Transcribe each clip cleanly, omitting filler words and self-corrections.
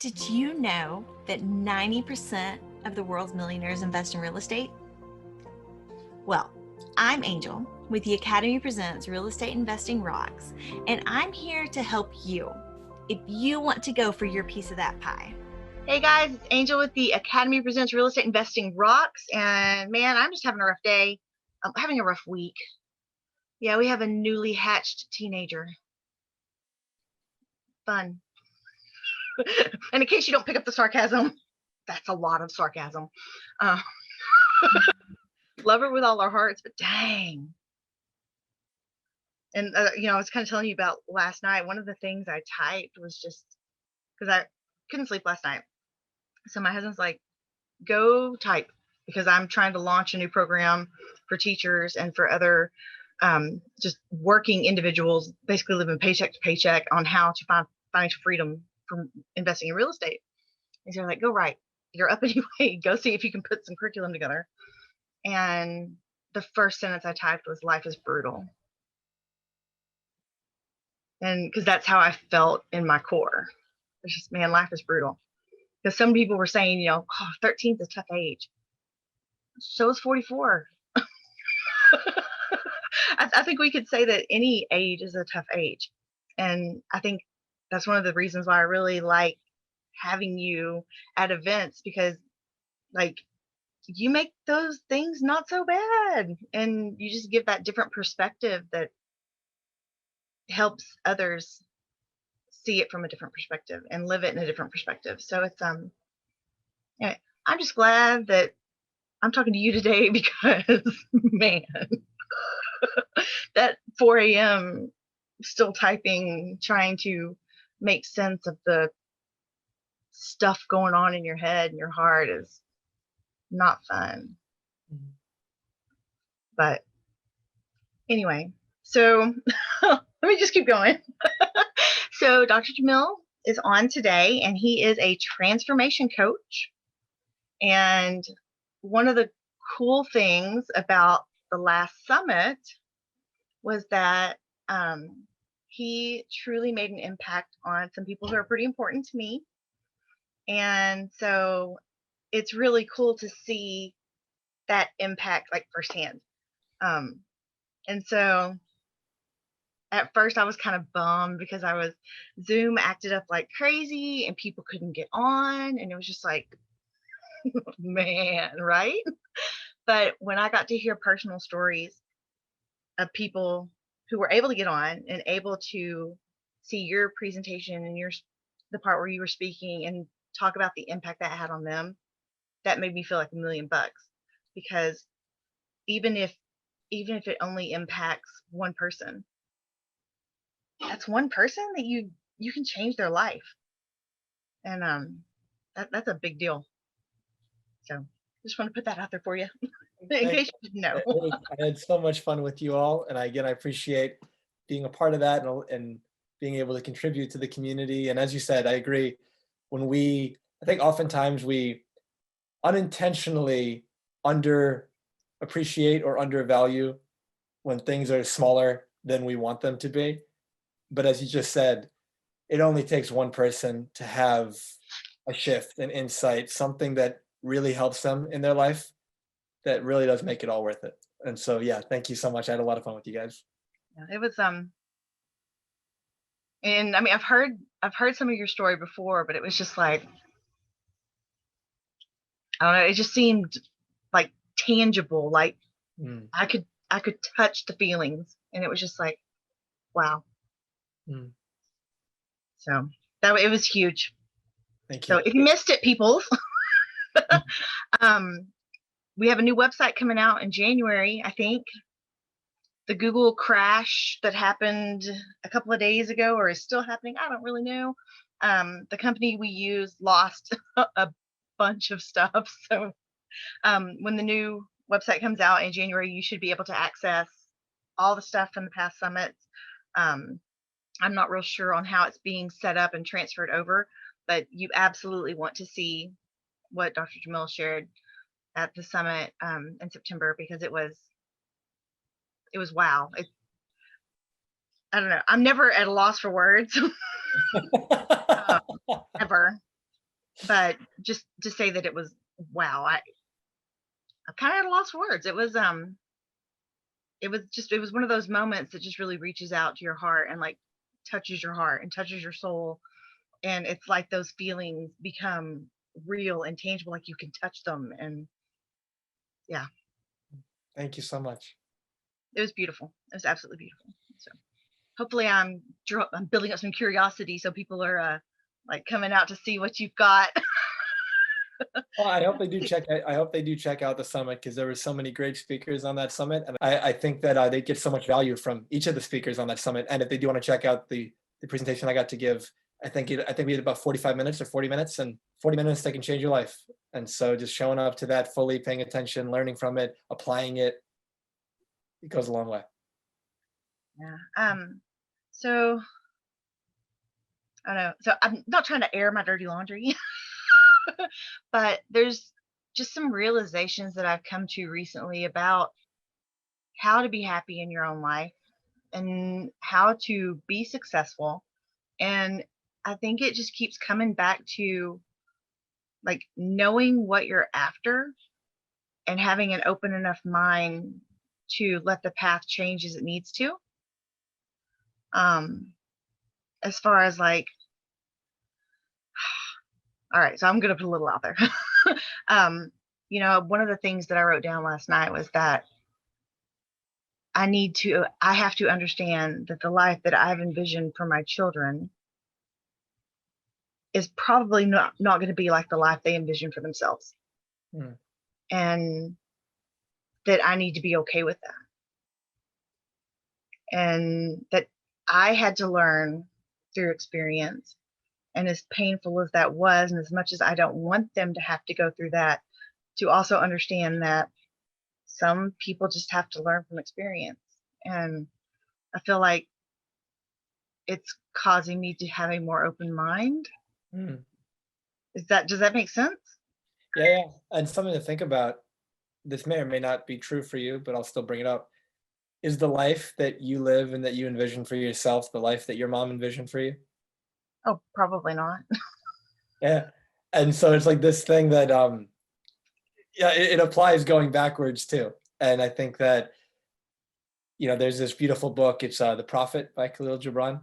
Did you know that 90% of the world's millionaires invest in real estate? Well, I'm Angel with the Academy Presents Real Estate Investing Rocks, and I'm here to help you if you want to go for your piece of that pie. Hey guys, it's Angel with the Academy Presents Real Estate Investing Rocks, and man, I'm just having a rough day. I'm having a rough week. Yeah, we have a newly hatched teenager. Fun. And in case you don't pick up the sarcasm, that's a lot of sarcasm. Love her with all our hearts, but dang. And, I was kind of telling you about last night. One of the things I typed was just because I couldn't sleep last night. So my husband's like, go type, because I'm trying to launch a new program for teachers and for other just working individuals, basically living paycheck to paycheck, on how to find financial freedom from investing in real estate. And so I'm like, go write. You're up anyway. Go see if you can put some curriculum together. And the first sentence I typed was, life is brutal. And because that's how I felt in my core. It's just, man, life is brutal. Because some people were saying, 13 is a tough age. So is 44. I think we could say that any age is a tough age. And I think that's one of the reasons why I really like having you at events, because like you make those things not so bad, and you just give that different perspective that helps others see it from a different perspective and live it in a different perspective. So it's yeah, I'm just glad that I'm talking to you today, because man, that 4 a.m. still typing, trying to make sense of the stuff going on in your head and your heart is not fun. But anyway, so let me just keep going. So Dr. Jamil is on today, and he is a transformation coach. And one of the cool things about the last summit was that he truly made an impact on some people who are pretty important to me. And so it's really cool to see that impact like firsthand. And so at first I was kind of bummed, because Zoom acted up like crazy and people couldn't get on, and it was just like, man, right? But when I got to hear personal stories of people who were able to get on and able to see your presentation and the part where you were speaking and talk about the impact that had on them, that made me feel like $1,000,000, because even if it only impacts one person, that's one person that you can change their life. And that's a big deal. So just want to put that out there for you in case you didn't know. I had so much fun with you all, and I appreciate being a part of that, and being able to contribute to the community. And as you said, I agree. I think oftentimes we unintentionally underappreciate or undervalue when things are smaller than we want them to be. But as you just said, it only takes one person to have a shift, an insight, something that really helps them in their life, that really does make it all worth it. And so, yeah, thank you so much. I had a lot of fun with you guys. It was and I mean, I've heard some of your story before, but it was just like, I don't know, it just seemed like tangible, like I could touch the feelings, and it was just like, wow. So it was huge. Thank you. So if you missed it, people, we have a new website coming out in January, I think. The Google crash that happened a couple of days ago, or is still happening, I don't really know. The company we use lost a bunch of stuff. So when the new website comes out in January, you should be able to access all the stuff from the past summits. I'm not real sure on how it's being set up and transferred over, but you absolutely want to see what Dr. Jamil shared at the summit in September, because it was wow. I don't know. I'm never at a loss for words. Ever. but just to say that it was, wow, I kind of at a loss for words. It was one of those moments that just really reaches out to your heart and like touches your heart and touches your soul. And it's like those feelings become real and tangible, like you can touch them. And yeah, Thank you so much. it was beautiful. It was absolutely beautiful. So hopefully I'm building up some curiosity so people are like coming out to see what you've got. Well, I hope they do check out the summit because there were so many great speakers on that summit, and I think that they get so much value from each of the speakers on that summit. And if they do want to check out the presentation I got to give, I think we had about 45 minutes or 40 minutes, and 40 minutes that can change your life. And so just showing up to that, fully paying attention, learning from it, applying it, it goes a long way. Yeah. So I don't know. So I'm not trying to air my dirty laundry, but there's just some realizations that I've come to recently about how to be happy in your own life and how to be successful. And I think it just keeps coming back to like knowing what you're after and having an open enough mind to let the path change as it needs to. Um, as far as like, all right, so I'm gonna put a little out there. um, one of the things that I wrote down last night was that I have to understand that the life that I've envisioned for my children is probably not going to be like the life they envision for themselves. Mm. And that I need to be okay with that. And that I had to learn through experience. And as painful as that was, and as much as I don't want them to have to go through that, to also understand that some people just have to learn from experience. And I feel like it's causing me to have a more open mind. Mm. Does that make sense? Yeah, yeah. And something to think about. This may or may not be true for you, but I'll still bring it up. Is the life that you live and that you envision for yourself the life that your mom envisioned for you? Oh, probably not. Yeah. And so it's like this thing that yeah, it applies going backwards too. And I think that, there's this beautiful book, it's The Prophet by Khalil Gibran.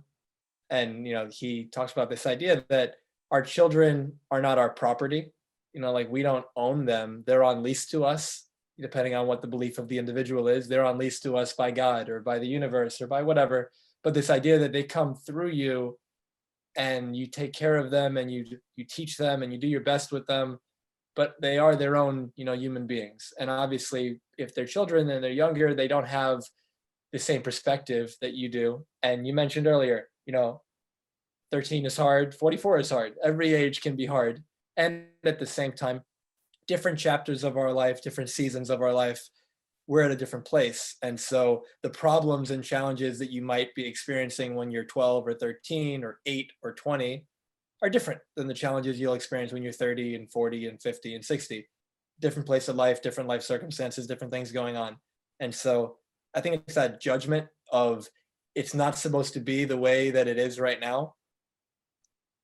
And he talks about this idea that our children are not our property. Like we don't own them. They're on lease to us, depending on what the belief of the individual is. They're on lease to us by God or by the universe or by whatever. But this idea that they come through you and you take care of them and you teach them and you do your best with them, but they are their own, human beings. And obviously, if they're children and they're younger, they don't have the same perspective that you do. And you mentioned earlier, 13 is hard, 44 is hard. Every age can be hard. And at the same time, different chapters of our life, different seasons of our life, we're at a different place. And so the problems and challenges that you might be experiencing when you're 12 or 13 or 8 or 20 are different than the challenges you'll experience when you're 30 and 40 and 50 and 60. Different place of life, different life circumstances, different things going on. And so I think it's that judgment of it's not supposed to be the way that it is right now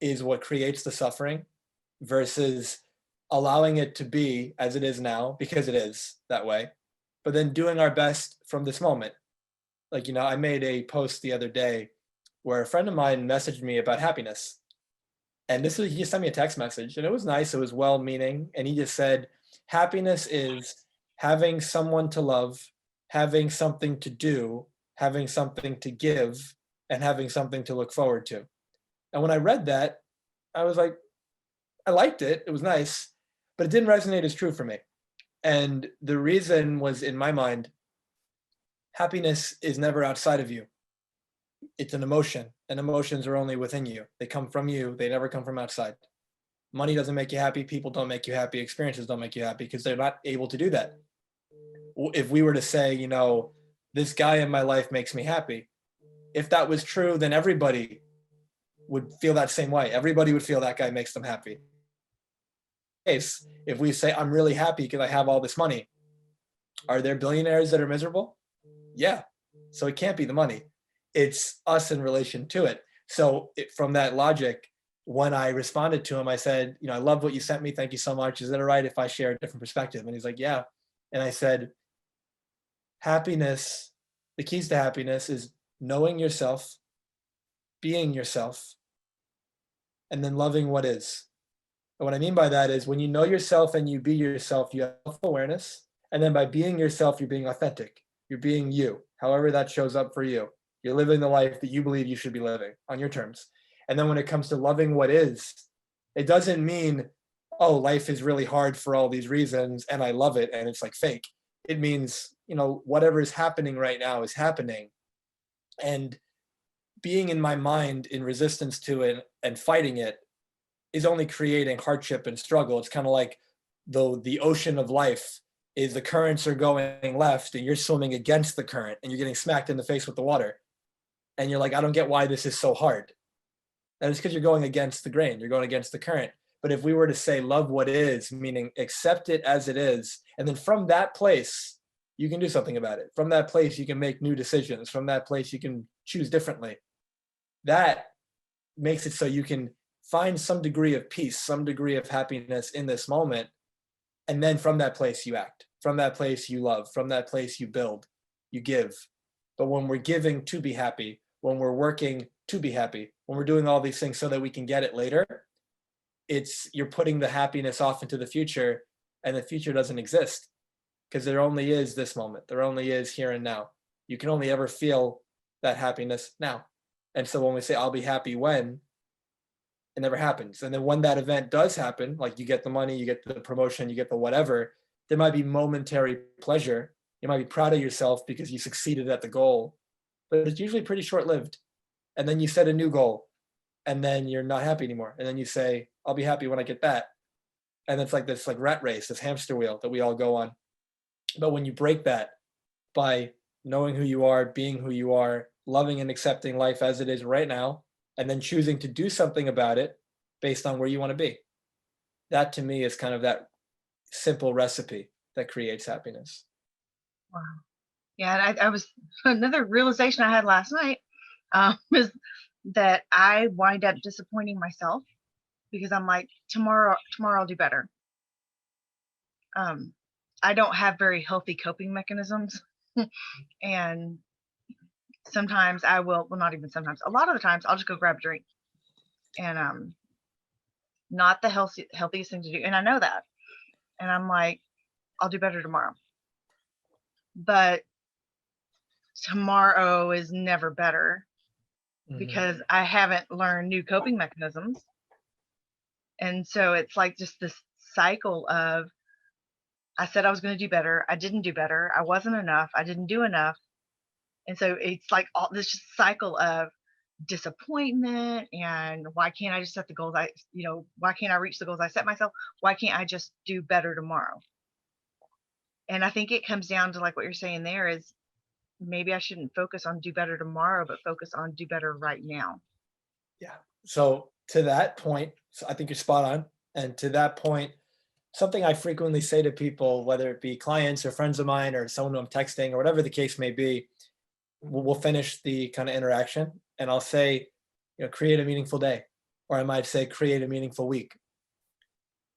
is what creates the suffering versus allowing it to be as it is now because it is that way, but then doing our best from this moment. Like, I made a post the other day where a friend of mine messaged me about happiness. And he just sent me a text message and it was nice. It was well meaning. And he just said, happiness is having someone to love, having something to do, having something to give, and having something to look forward to. And when I read that, I was like, I liked it. It was nice, but it didn't resonate as true for me. And the reason was in my mind, happiness is never outside of you. It's an emotion, and emotions are only within you. They come from you, they never come from outside. Money doesn't make you happy, people don't make you happy, experiences don't make you happy because they're not able to do that. If we were to say, this guy in my life makes me happy, if that was true, then everybody would feel that same way. Everybody would feel that guy makes them happy. If we say, I'm really happy because I have all this money, are there billionaires that are miserable? Yeah. So it can't be the money. It's us in relation to it. So from that logic, when I responded to him, I said, I love what you sent me. Thank you so much. Is it all right if I share a different perspective? And he's like, yeah. And I said, happiness, the keys to happiness is knowing yourself, being yourself, and then loving what is. And what I mean by that is when you know yourself and you be yourself, you have self-awareness. And then by being yourself, you're being authentic. You're being you, however that shows up for you. You're living the life that you believe you should be living on your terms. And then when it comes to loving what is, it doesn't mean, oh, life is really hard for all these reasons and I love it and it's like fake. It means, whatever is happening right now is happening. And being in my mind in resistance to it and fighting it is only creating hardship and struggle. It's kind of like the ocean of life is the currents are going left and you're swimming against the current and you're getting smacked in the face with the water. And you're like, I don't get why this is so hard. And it's because you're going against the grain, you're going against the current. But if we were to say love what is, meaning accept it as it is, and then from that place, you can do something about it. From that place, you can make new decisions. From that place, you can choose differently. That makes it so you can find some degree of peace, some degree of happiness in this moment. And then from that place, you act. From that place, you love. From that place, you build, you give. But when we're giving to be happy, when we're working to be happy, when we're doing all these things so that we can get it later, you're putting the happiness off into the future, and the future doesn't exist because there only is this moment. There only is here and now. You can only ever feel that happiness now. And so when we say, I'll be happy when, it never happens. And then when that event does happen, like you get the money, you get the promotion, you get the whatever, there might be momentary pleasure. You might be proud of yourself because you succeeded at the goal, but it's usually pretty short-lived. And then you set a new goal and then you're not happy anymore. And then you say, I'll be happy when I get that. And it's like this rat race, this hamster wheel that we all go on. But when you break that by knowing who you are, being who you are, loving and accepting life as it is right now, and then choosing to do something about it based on where you want to be. That to me is kind of that simple recipe that creates happiness. Wow. Yeah, and I was another realization I had last night is that I wind up disappointing myself because I'm like, tomorrow I'll do better. I don't have very healthy coping mechanisms, and sometimes I will, well, not even sometimes, a lot of the times I'll just go grab a drink, and not the healthiest thing to do, and I know that, and I'm like, I'll do better tomorrow. But tomorrow is never better because I haven't learned new coping mechanisms. And so it's like just this cycle of, I said I was going to do better, I didn't do better, I wasn't enough, I didn't do enough. And so it's like all this just cycle of disappointment, and why can't I just set the goals why can't I reach the goals I set myself? Why can't I just do better tomorrow? And I think it comes down to like what you're saying there is maybe I shouldn't focus on do better tomorrow, but focus on do better right now. Yeah. So to that point, so I think you're spot on. And to that point, something I frequently say to people, whether it be clients or friends of mine or someone who I'm texting or whatever the case may be, we'll finish the kind of interaction and I'll say, create a meaningful day. Or I might say, create a meaningful week.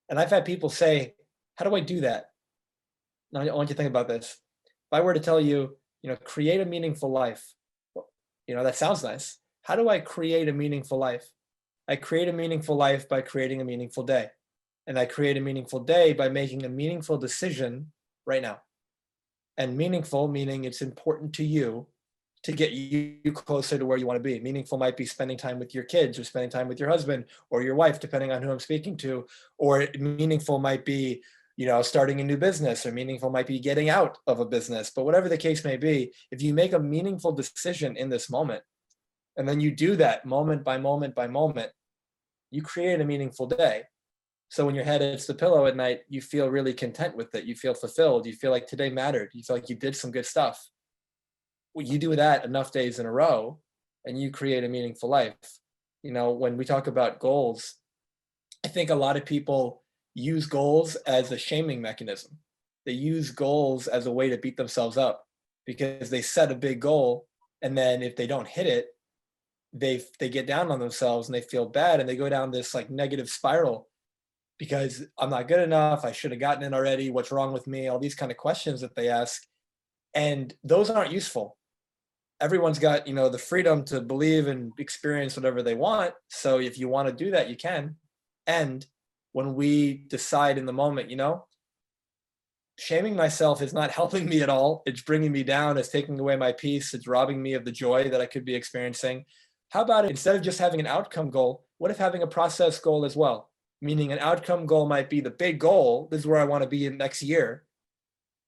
And I've had people say, how do I do that? Now, I want you to think about this. If I were to tell you, create a meaningful life, that sounds nice. How do I create a meaningful life? I create a meaningful life by creating a meaningful day. And I create a meaningful day by making a meaningful decision right now. And meaningful meaning it's important to you to get you closer to where you want to be. Meaningful might be spending time with your kids or spending time with your husband or your wife, depending on who I'm speaking to. Or meaningful might be, starting a new business, or meaningful might be getting out of a business. But whatever the case may be, if you make a meaningful decision in this moment, and then you do that moment by moment by moment, you create a meaningful day. So when your head hits the pillow at night, you feel really content with it. You feel fulfilled. You feel like today mattered. You feel like you did some good stuff. Well, you do that enough days in a row and you create a meaningful life. When we talk about goals, I think a lot of people use goals as a shaming mechanism. They use goals as a way to beat themselves up because they set a big goal. And then if they don't hit it, they get down on themselves and they feel bad and they go down this like negative spiral because I'm not good enough, I should have gotten it already, what's wrong with me, all these kind of questions that they ask, and those aren't useful. Everyone's got, the freedom to believe and experience whatever they want. So if you want to do that, you can. And when we decide in the moment, shaming myself is not helping me at all. It's bringing me down. It's taking away my peace. It's robbing me of the joy that I could be experiencing. How about instead of just having an outcome goal, what if having a process goal as well? Meaning an outcome goal might be the big goal. This is where I want to be in next year.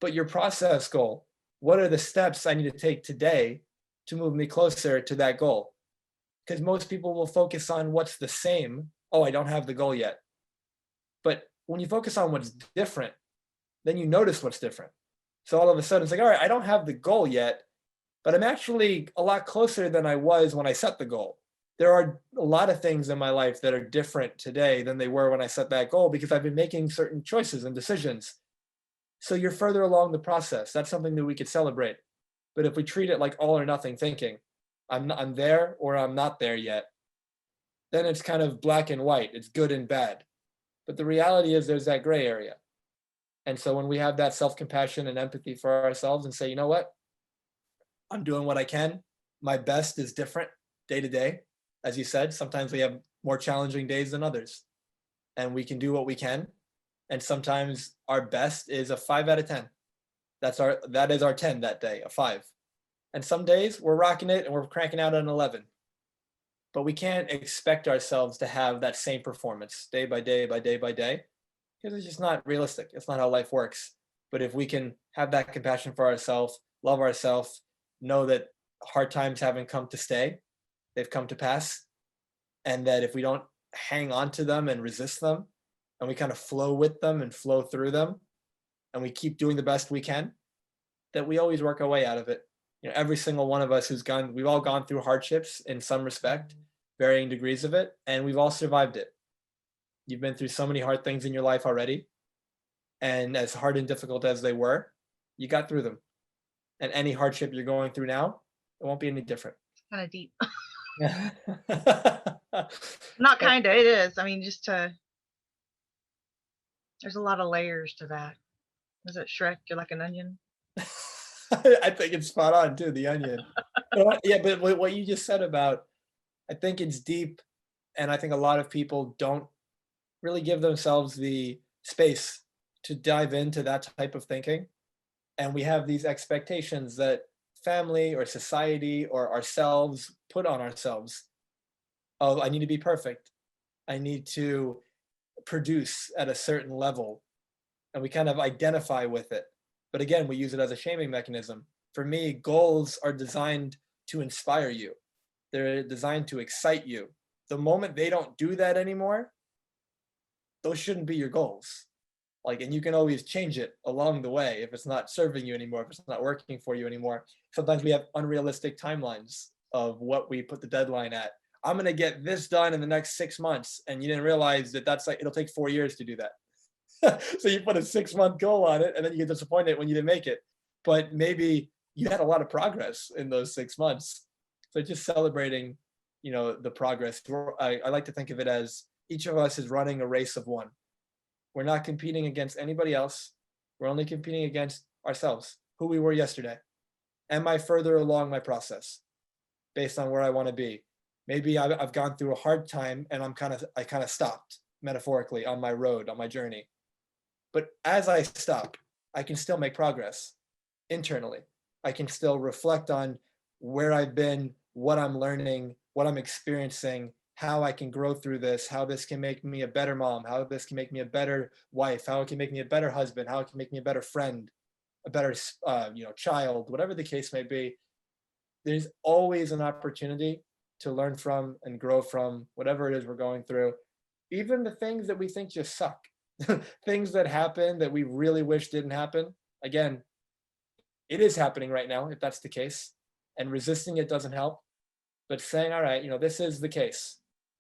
But your process goal, what are the steps I need to take today to move me closer to that goal? Because most people will focus on what's the same. Oh, I don't have the goal yet. But when you focus on what's different, then you notice what's different. So all of a sudden it's like, all right, I don't have the goal yet, but I'm actually a lot closer than I was when I set the goal. There are a lot of things in my life that are different today than they were when I set that goal because I've been making certain choices and decisions. So you're further along the process. That's something that we could celebrate. But if we treat it like all or nothing thinking, I'm there or I'm not there yet, then it's kind of black and white. It's good and bad. But the reality is there's that gray area. And so when we have that self-compassion and empathy for ourselves and say, you know what, I'm doing what I can. My best is different day to day. As you said, sometimes we have more challenging days than others. And we can do what we can. And sometimes our best is a 5 out of 10. That is our 10 that day, a 5. And some days we're rocking it and we're cranking out an 11. But we can't expect ourselves to have that same performance day by day by day by day, because it's just not realistic. It's not how life works. But if we can have that compassion for ourselves, love ourselves, know that hard times haven't come to stay, they've come to pass, and that if we don't hang on to them and resist them, and we kind of flow with them and flow through them, and we keep doing the best we can, that we always work our way out of it. Every single one of us we've all gone through hardships in some respect, varying degrees of it, and we've all survived it. You've been through so many hard things in your life already, and as hard and difficult as they were, you got through them. And any hardship you're going through now, it won't be any different. Kind of deep. Not kind of, it is. I mean, there's a lot of layers to that. Is it Shrek? You're like an onion. I think it's spot on too, the onion. Yeah, but what you just said about, I think it's deep, and I think a lot of people don't really give themselves the space to dive into that type of thinking. And we have these expectations that family or society or ourselves put on ourselves of, I need to be perfect. I need to produce at a certain level. And we kind of identify with it. But again, we use it as a shaming mechanism. For me, goals are designed to inspire you. They're designed to excite you. The moment they don't do that anymore, those shouldn't be your goals. And you can always change it along the way if it's not serving you anymore, if it's not working for you anymore. Sometimes we have unrealistic timelines of what we put the deadline at. I'm going to get this done in the next 6 months. And you didn't realize that it'll take 4 years to do that. So you put a 6-month goal on it and then you get disappointed when you didn't make it. But maybe you had a lot of progress in those 6 months. So just celebrating, the progress. I like to think of it as each of us is running a race of one. We're not competing against anybody else. We're only competing against ourselves, who we were yesterday. Am I further along my process based on where I want to be? Maybe I've gone through a hard time and I kind of stopped metaphorically on my road, on my journey. But as I stop, I can still make progress internally. I can still reflect on where I've been, what I'm learning, what I'm experiencing, how I can grow through this, how this can make me a better mom, how this can make me a better wife, how it can make me a better husband, how it can make me a better friend, a better child, whatever the case may be. There's always an opportunity to learn from and grow from whatever it is we're going through, even the things that we think just suck, things that happen that we really wish didn't happen. Again, it is happening right now, if that's the case, and resisting it doesn't help. But saying, all right, this is the case.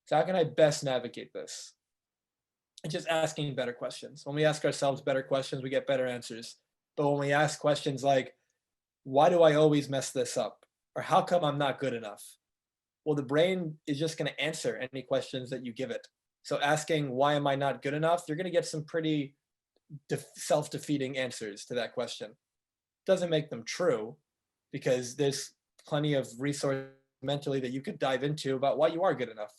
So how can I best navigate this? And just asking better questions. When we ask ourselves better questions, we get better answers. But when we ask questions like, why do I always mess this up? Or how come I'm not good enough? Well, the brain is just going to answer any questions that you give it. So asking, why am I not good enough? You're going to get some pretty self-defeating answers to that question. Doesn't make them true, because there's plenty of resource mentally that you could dive into about why you are good enough.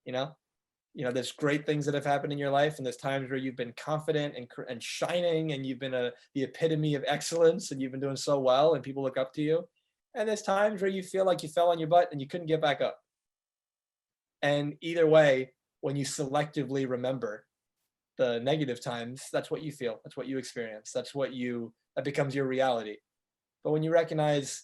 You know, there's great things that have happened in your life, and there's times where you've been confident and shining, and you've been the epitome of excellence, and you've been doing so well, and people look up to you. And there's times where you feel like you fell on your butt and you couldn't get back up. And either way, when you selectively remember the negative times, that's what you feel. That's what you experience. That becomes your reality. But when you recognize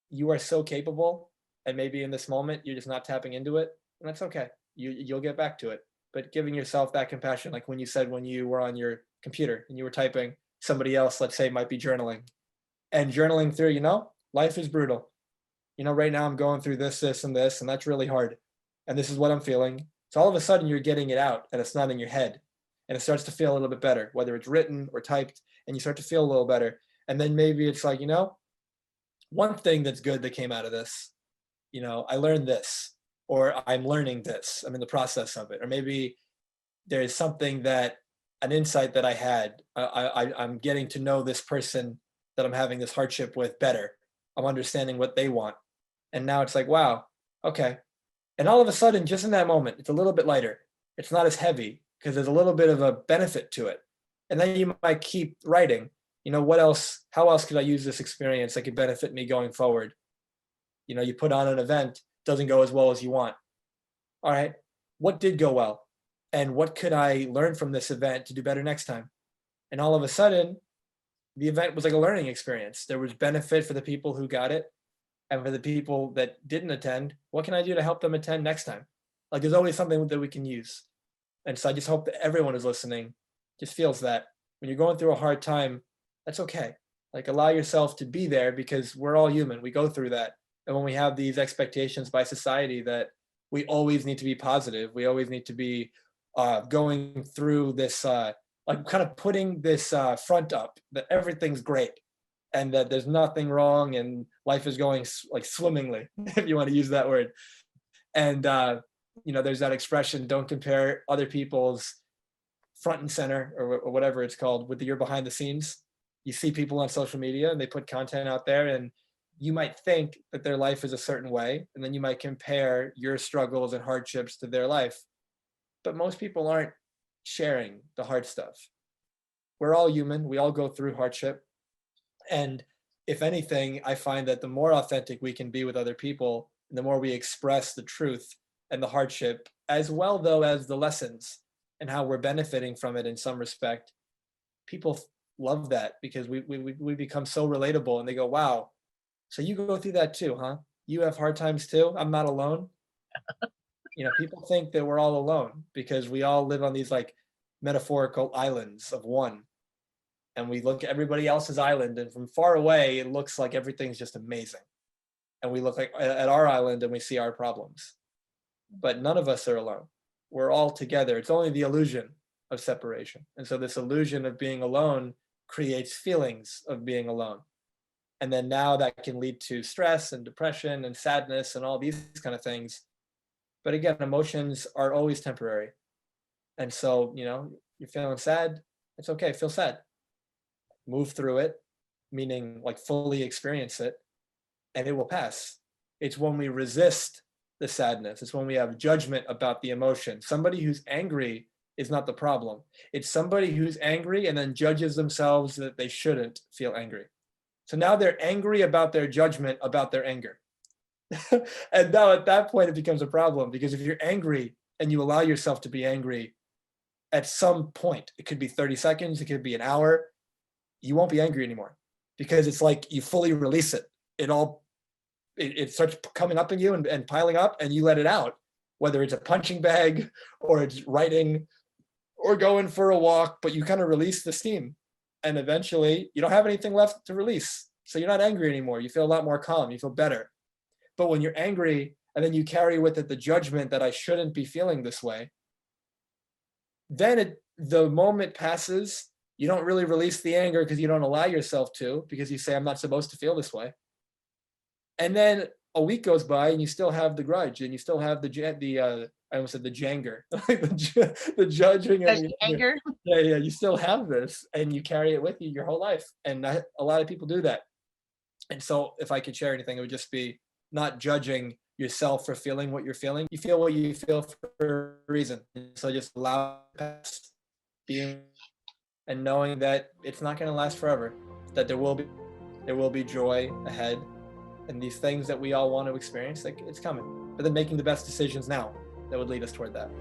you are so capable, and maybe in this moment you're just not tapping into it, and that's okay. You'll get back to it. But giving yourself that compassion, like when you said when you were on your computer and you were typing, somebody else, let's say, might be journaling, and journaling through, life is brutal. Right now I'm going through this, and this, and that's really hard. And this is what I'm feeling. So all of a sudden you're getting it out, and it's not in your head. And it starts to feel a little bit better, whether it's written or typed, and you start to feel a little better. And then maybe it's like, one thing that's good that came out of this, I learned this, or I'm learning this, I'm in the process of it. Or maybe there is an insight that I had. I'm getting to know this person that I'm having this hardship with better. I'm understanding what they want. And now it's like, wow, okay. And all of a sudden, just in that moment, it's a little bit lighter. It's not as heavy because there's a little bit of a benefit to it. And then you might keep writing, what else, how else could I use this experience that could benefit me going forward? You put on an event, doesn't go as well as you want. All right, what did go well? And what could I learn from this event to do better next time? And all of a sudden, the event was like a learning experience. There was benefit for the people who got it. And for the people that didn't attend, what can I do to help them attend next time? Like, there's always something that we can use. And so I just hope that everyone who's listening just feels that when you're going through a hard time, that's okay. Like, allow yourself to be there, because we're all human. We go through that. And when we have these expectations by society that we always need to be positive, we always need to be going through this, like kind of putting this front up that everything's great and that there's nothing wrong and life is going like swimmingly, if you want to use that word. And, there's that expression, don't compare other people's front and center or whatever it's called with your behind the scenes. You see people on social media and they put content out there, and you might think that their life is a certain way, and then you might compare your struggles and hardships to their life. But most people aren't sharing the hard stuff. We're all human. We all go through hardship. And if anything, I find that the more authentic we can be with other people, the more we express the truth and the hardship, as well, though, as the lessons and how we're benefiting from it in some respect, people love that, because we become so relatable, and they go, wow, so you go through that too, huh? You have hard times too? I'm not alone. People think that we're all alone because we all live on these like metaphorical islands of one. And we look at everybody else's island, and from far away, it looks like everything's just amazing. And we look like at our island and we see our problems. But none of us are alone. We're all together. It's only the illusion of separation. And so this illusion of being alone creates feelings of being alone. And then now that can lead to stress and depression and sadness and all these kind of things. But again, emotions are always temporary. And so, you're feeling sad. It's okay. Feel sad. Move through it, meaning like fully experience it, and it will pass. It's when we resist the sadness. It's when we have judgment about the emotion. Somebody who's angry is not the problem. It's somebody who's angry and then judges themselves that they shouldn't feel angry. So now they're angry about their judgment about their anger. And now at that point, it becomes a problem, because if you're angry and you allow yourself to be angry, at some point, it could be 30 seconds, it could be an hour, you won't be angry anymore, because it's like you fully release it. It starts coming up in you and piling up, and you let it out, whether it's a punching bag or it's writing or going for a walk, but you kind of release the steam, and eventually you don't have anything left to release. So you're not angry anymore. You feel a lot more calm. You feel better. But when you're angry and then you carry with it the judgment that I shouldn't be feeling this way, then the moment passes. You don't really release the anger because you don't allow yourself to, because you say, I'm not supposed to feel this way. And then a week goes by and you still have the grudge, and you still have I almost said the janger, like the judging, Judge and the anger. yeah, you still have this, and you carry it with you your whole life, and a lot of people do that. And so, if I could share anything, it would just be not judging yourself for feeling what you're feeling. You feel what you feel for a reason, so just allow it to pass, being and knowing that it's not going to last forever, that there will be joy ahead, and these things that we all want to experience, like, it's coming. But then making the best decisions now that would lead us toward that.